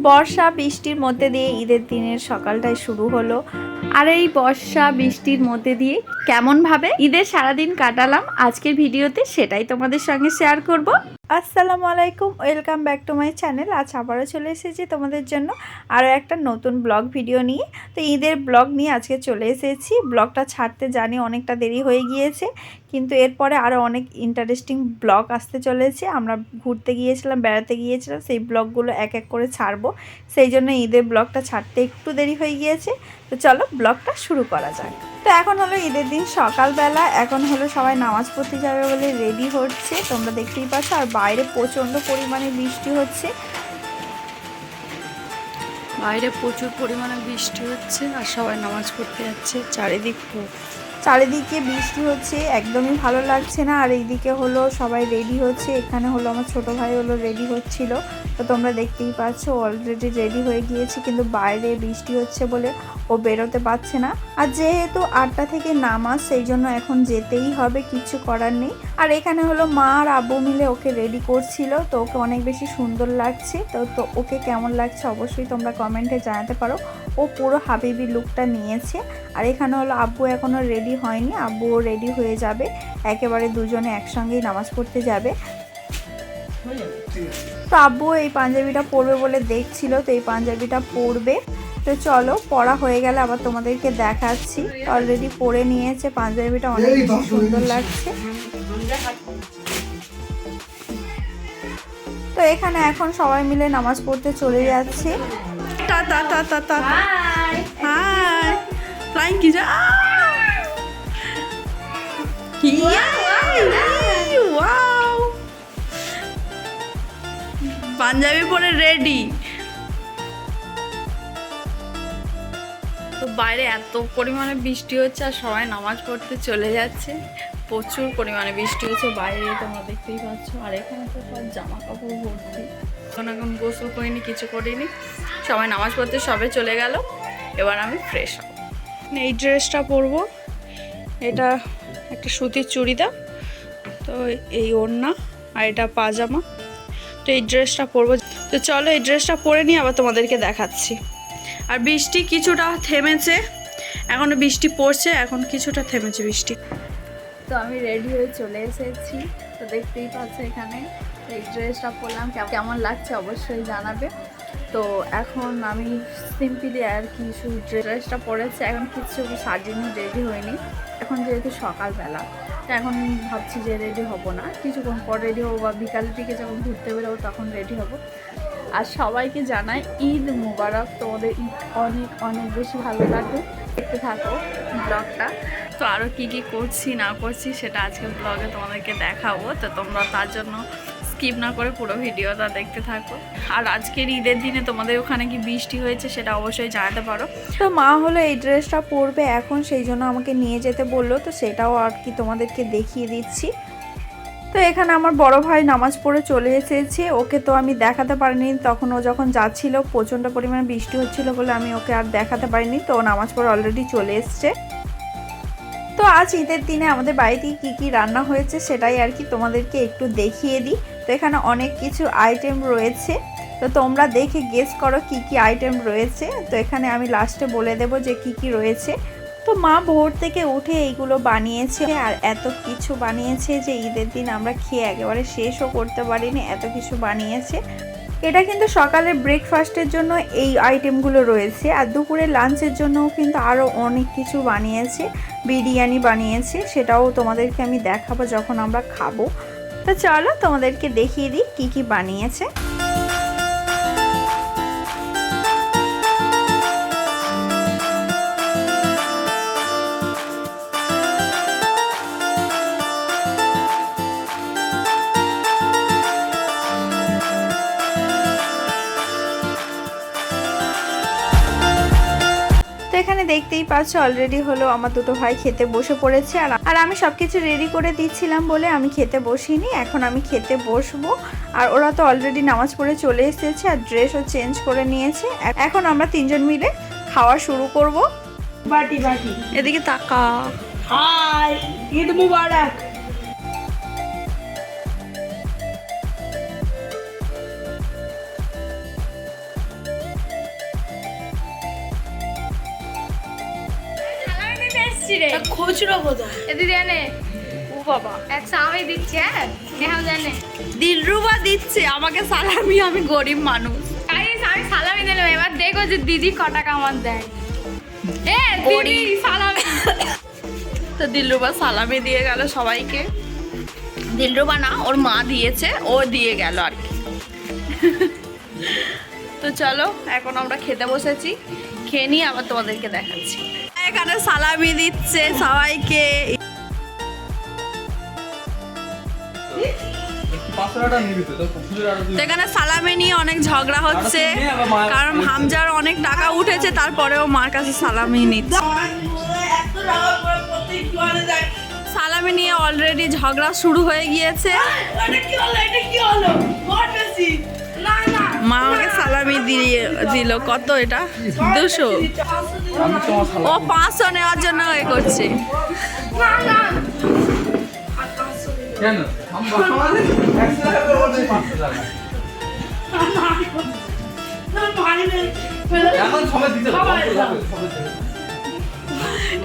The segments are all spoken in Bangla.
বর্ষা বৃষ্টির মধ্যে দিয়ে ঈদের দিনের সকালটাই শুরু হলো। আর এই বর্ষা বৃষ্টির মধ্যে দিয়ে কেমনভাবে ঈদের সারাদিন কাটালাম আজকের ভিডিওতে সেটাই তোমাদের সঙ্গে শেয়ার করব। আসসালামু আলাইকুম, welcome back to my channel. আজ আবারও চলে এসেছি তোমাদের জন্য আরও একটা নতুন ব্লগ ভিডিও নিয়ে। তো ঈদের ব্লগ নিয়ে আজকে চলে এসেছি। ব্লগটা ছাড়তে জানি অনেকটা দেরি হয়ে গিয়েছে, কিন্তু এরপরে আরও অনেক ইন্টারেস্টিং ব্লগ আসতে চলেছে। আমরা ঘুরতে গিয়েছিলাম, বেড়াতে গিয়েছিলাম, সেই ব্লগগুলো এক এক করে ছাড়বো। সেই জন্য ঈদের ব্লগটা ছাড়তে একটু দেরি হয়ে গিয়েছে। তো চলো ব্লগটা শুরু করা যাক। তো এখন হলো ঈদের দিন সকালবেলা, এখন হলো সবাই নামাজ পড়তে যাবে বলে রেডি হচ্ছে, তোমরা দেখতেই পাচ্ছ। আর বাইরে প্রচণ্ড পরিমাণে বৃষ্টি হচ্ছে, বাইরে প্রচুর পরিমাণে বৃষ্টি হচ্ছে আর সবাই নামাজ পড়তে যাচ্ছে। চারিদিকে বৃষ্টি হচ্ছে, একদমই ভালো লাগছে না। আর এইদিকে হলো সবাই রেডি হচ্ছে, এখানে হলো আমার ছোট ভাই হলো রেডি হচ্ছিল। তো তোমরা দেখতেই পাচ্ছ অলরেডি রেডি হয়ে গিয়েছে, কিন্তু বাইরে বৃষ্টি হচ্ছে বলে ও বেরোতে পারছে না। আর যেহেতু 8টা থেকে নামাজ, সেই জন্য এখন যেতেই হবে, কিছু করার নেই। আর এখানে হলো মা আর আব্বু মিলে ওকে রেডি করছিল। তো ওকে অনেক বেশি সুন্দর লাগছে। তো ওকে কেমন লাগছে অবশ্যই তোমরা কমেন্টে জানাতে পারো। ও পুরো হাবিবি লুকটা নিয়েছে। আর এখানে হলো আব্বু এখনও রেডি হয়নি, আব্বুও রেডি হয়ে যাবে, একেবারে দুজনে একসঙ্গেই নামাজ পড়তে যাবে। তো আব্বু এই পাঞ্জাবিটা পরবে বলে দেখছিল, তো এই পাঞ্জাবিটা পরবে। তো চলো পরা হয়ে গেলে আবার তোমাদেরকে দেখাচ্ছি। অলরেডি পরে নিয়েছে পাঞ্জাবিটা, অনেক বেশি সুন্দর লাগছে। তো এখানে এখন সবাই মিলে নামাজ পড়তে চলে যাচ্ছে। পাঞ্জাবি পরে রেডি। তো বাইরে এত পরিমাণে বৃষ্টি হচ্ছে আর সবাই নামাজ পড়তে চলে যাচ্ছে। প্রচুর পরিমাণে বৃষ্টি হচ্ছে বাইরে, তোমরা দেখতেই পাচ্ছ। আর এখানে তো সব জামা কাপড় ভর্তি। এখন গোসল করিনি, কিছু করিনি, সবাই নামাজ পড়তে সবে চলে গেল। এবার আমি ফ্রেশ হব। এই ড্রেসটা পরবো, এটা একটা সুতির চুড়িদার, তো এই ওড়না, আর এটা পাজামা। তো এই ড্রেসটা পরবো। তো চলো এই ড্রেসটা পরে নিয়ে আবার তোমাদেরকে দেখাচ্ছি। আর বৃষ্টি কিছুটা থেমেছে, এখনও বৃষ্টি পড়ছে, এখন কিছুটা থেমেছে বৃষ্টি। তো আমি রেডি হয়ে চলে এসেছি। তো দেখতেই পাচ্ছ এখানে এই ড্রেসটা পরলাম, কেমন লাগছে অবশ্যই জানাবে। তো এখন আমি সিম্পলি আর কি শুধু ড্রেসটা পরেছি, এখন কিছু সাজিনি, রেডি হয়নি। এখন যেহেতু সকালবেলা, তো এখন ভাবছি যে রেডি হব না, কিছুক্ষণ পর রেডি হবো, বা বিকালের দিকে যখন ঘুরতে বেরোবো তখন রেডি হব। আর সবাইকে জানাই ঈদ মুবারক, তোমাদের ঈদ অনেক অনেক বেশি ভালো লাগবে। দেখতে থাকো ব্লগটা। তো আরও কী কী করছি না করছি সেটা আজকের ব্লগে তোমাদেরকে দেখাবো। তো তোমরা তার জন্য স্কিপ না করে পুরো ভিডিওটা দেখতে থাকো। আর আজকের ঈদের দিনে তোমাদের ওখানে কি বৃষ্টি হয়েছে সেটা অবশ্যই জানাতে পারো। তো মা হলো এই ড্রেসটা পরবে এখন, সেই জন্য আমাকে নিয়ে যেতে বললো। তো সেটাও আর কি তোমাদেরকে দেখিয়ে দিচ্ছি। তো এখানে আমার বড় ভাই নামাজ পড়ে চলে এসেছে, ওকে তো আমি দেখাতে পারিনি। তখন ও যখন যাচ্ছিল প্রচণ্ড পরিমাণে বৃষ্টি হচ্ছিল বলে আমি ওকে আর দেখাতে পারিনি। তো ও নামাজ পড়ে অলরেডি চলে এসছে। তো আজ ঈদের দিনে আমাদের বাড়িতে কি কি রান্না হয়েছে সেটাই আর কি তোমাদেরকে একটু দেখিয়ে দিই। তো এখানে অনেক কিছু আইটেম রয়েছে, তো তোমরা দেখে গেস করো কি কি আইটেম রয়েছে। তো এখানে আমি লাস্টে বলে দেব যে কি কি রয়েছে। তো মা ভোর থেকে উঠে এইগুলো বানিয়েছে, আর এত কিছু বানিয়েছে যে ঈদের দিন আমরা খেয়ে একেবারে শেষও করতে পারিনি, এত কিছু বানিয়েছে। এটা কিন্তু সকালের ব্রেকফাস্টের জন্য এই আইটেমগুলো রয়েছে, আর দুপুরের লাঞ্চের জন্যও কিন্তু আরও অনেক কিছু বানিয়েছে। বিরিয়ানি বানিয়েছে, সেটাও তোমাদেরকে আমি দেখাবো যখন আমরা খাবো। তো চলো তোমাদেরকে দেখিয়ে দিই কি কি বানিয়েছে। এখানে দেখতেই পাচ্ছ অলরেডি হলো আমার দুটো ভাই খেতে বসে পড়েছে, আর আমি সবকিছু রেডি করে দিচ্ছিলাম বলে আমি খেতে বসিনি। এখন আমি খেতে বসবো। আর ওরা তো অলরেডি নামাজ পড়ে চলে এসেছে, আর ড্রেসও চেঞ্জ করে নিয়েছে। এখন আমরা তিনজন মিলে খাওয়া শুরু করব। বাটি বাটি এদিকে তাকা। হাই, ঈদ মুবারক। এসছি রে খুচরো বোধহয়। এ দিদি এনে ও বাবা, একশো আমি দিচ্ছি। হ্যাঁ নেহাও জানে দিলরুবা দিচ্ছে আমাকে সালামি, আমি গরিব মানুষ। গাইস আমি সালামি দিলাম, এবার দেখো যে দিদি ক টাকা আমার দেয়। এ দিদি সালামি। তো দিলরুবা সালামি দিয়ে গেল সবাইকে। দিলরুবা না, ওর মা দিয়েছে, ও দিয়ে গেল আর কি। তো চলো এখন আমরা খেতে বসেছি, খেয়ে নিয়ে আবার তোমাদেরকে দেখাচ্ছি। এখানে সালামি দিচ্ছে সবাইকে। তো এখানে সালামি নিয়ে অনেক ঝগড়া হচ্ছে, কারণ হামজার অনেক টাকা উঠেছে, তারপরেও মার কাছে সালামি নিচ্ছে। সালামি নিয়ে অলরেডি ঝগড়া শুরু হয়ে গিয়েছে। মা আমাকে সালামি দিয়ে দিল, কত এটা 200, ও 500 নেওয়ার জন্য এ করছে।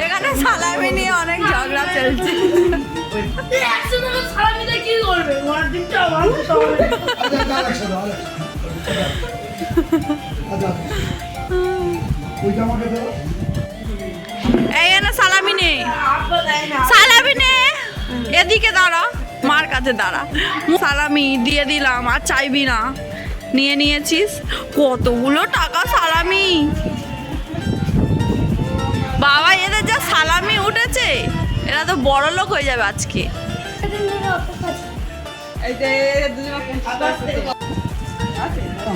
এখানে সালামি নিয়ে অনেক ঝগড়া চলছে। এই না সালামি নে, সালামি নে, এদিকে দাঁড়া, মার কাছে দাঁড়া। সালামি দিয়ে দিলাম, আর চাইবি না, নিয়ে নিয়েছিস। কতগুলো টাকা সালামি বাবা, এদের যা সালামি উঠেছে, এরা তো বড় লোক হয়ে যাবে আজকে।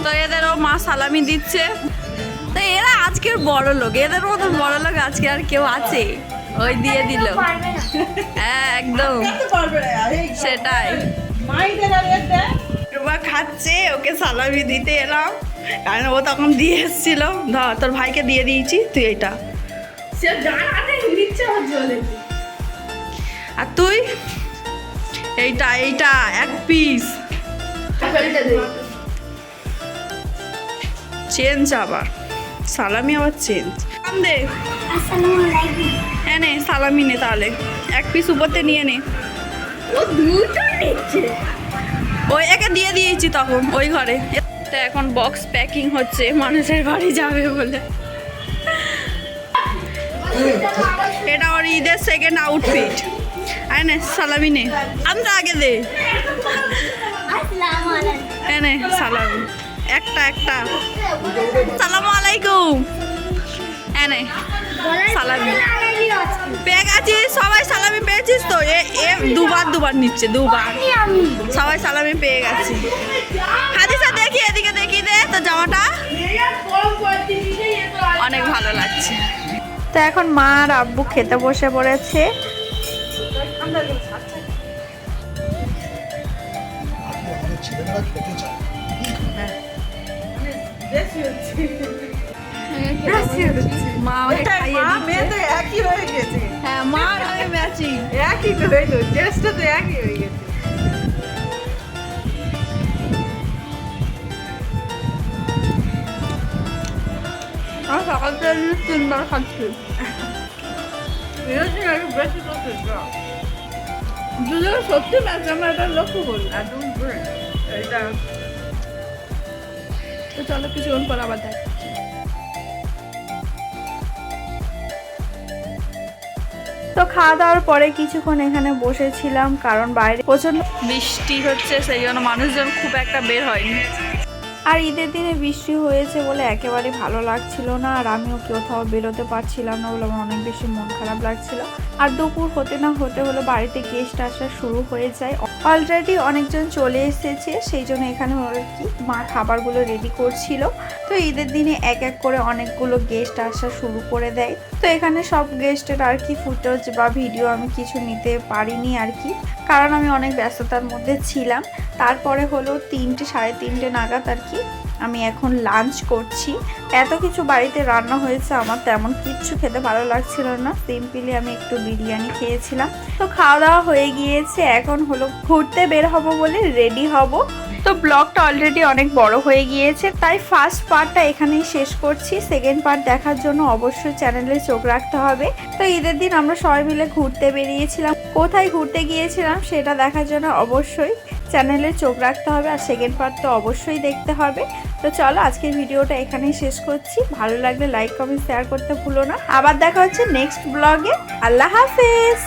তো এদেরও মা সালামি দিচ্ছে, তো এরা আজকের বড় লোক, এদের মতন বড় লোক আজকে আর কেউ আছে? ওই দিয়ে দিল, হ্যাঁ একদম সেটাই। রুবা খাচ্ছে, ওকে সালামি দিতে এলাম, কারণ ও তখন দিয়ে এসেছিল। ধর তোর ভাইকে দিয়ে দিয়েছি, তুই এটা, আর তুই এইটা, এইটা 1 পিস চেঞ্জ, আবার সালামি, আবার চেঞ্জ দে। হ্যাঁ নে সালামি নে, তাহলে 1 পিস উপরতে নিয়ে নে। ওই একে দিয়ে দিয়েছি তখন ওই ঘরে। তো এখন বক্স প্যাকিং হচ্ছে, মানুষের বাড়ি যাবে বলে। এটা ওর ঈদের সেকেন্ড আউটফিট। আয় নে সালামি নে, আমরা আগে দে। এনে সালামি, একটা একটা। সালামু আলাইকুম। এনে সালামি পেয়ে গেছিস, সবাই সালামি পেয়েছিস তো? এ দুবার নিচ্ছে, দুবার সবাই সালামি পেয়ে গেছে। হাদিসা দেখি, এদিকে দেখি দে তো, জামাটা অনেক ভালো লাগছে। তো এখন মা আর আব্বু খেতে বসে পড়েছে। মা আমাকে খাইয়ে দিচ্ছে। একই হয়ে গেছে, হ্যাঁ মা আর আমি ম্যাচিং। একই তো হইলো, টেস্টটা তো একই হয়ে গেছে। আর সকাল থেকে 3বার খাচ্ছি। বেশি করতে দুজনে সত্যি ম্যাচ, আমরা এটা লক্ষ্য করি। একদম এইটা তো চলো কিছুক্ষণ পর আবার দেখ। তো খাওয়া দাওয়ার পরে কিছুক্ষণ এখানে বসেছিলাম, কারণ বাইরে প্রচন্ড বৃষ্টি হচ্ছে, সেই জন্য মানুষজন খুব একটা বের হয়নি। আর ঈদের দিনে বৃষ্টি হয়েছে বলে একেবারে ভালো লাগছিল না, আর আমিও কোথাও বেরোতে পারছিলাম না বলে আমার অনেক বেশি মন খারাপ লাগছিল। আর দুপুর হতে না হতে হলো বাড়িতে গেস্ট আসা শুরু হয়ে যায়। অলরেডি অনেকজন চলে এসেছে, সেই জন্য এখানে আর কি মা খাবারগুলো রেডি করছিল। তো ঈদের দিনে এক এক করে অনেকগুলো গেস্ট আসা শুরু করে দেয়। তো এখানে সব গেস্টের আর কি ফুটেজ বা ভিডিও আমি কিছু নিতে পারিনি আর কি, কারণ আমি অনেক ব্যস্ততার মধ্যে ছিলাম। তারপরে হলো 3টে 3:30 নাগাদ আর কি আমি এখন লাঞ্চ করছি। এত কিছু বাড়িতে রান্না হয়েছে, আমার তেমন কিচ্ছু খেতে ভালো লাগছিল না। সিম্পলি আমি একটু বিরিয়ানি খেয়েছিলাম। তো খাওয়া দাওয়া হয়ে গিয়েছে, এখন হলো ঘুরতে বের হব বলে রেডি হব। তো ব্লগটা অলরেডি অনেক বড় হয়ে গিয়েছে, তাই ফার্স্ট পার্টটা এখানেই শেষ করছি। সেকেন্ড পার্ট দেখার জন্য অবশ্যই চ্যানেলে চোখ রাখতে হবে। তো ঈদের দিন আমরা সবাই মিলে ঘুরতে বেরিয়েছিলাম, কোথায় ঘুরতে গিয়েছিলাম সেটা দেখার জন্য অবশ্যই চ্যানেলে চোখ রাখতে হবে, আর সেকেন্ড পার্ট তো অবশ্যই দেখতে হবে। তো চলো আজকের ভিডিওটা এখানেই শেষ করছি। ভালো লাগলে লাইক কমেন্ট শেয়ার করতে ভুলো না। আবার দেখা হচ্ছে নেক্সট ব্লগে। আল্লাহ হাফেজ।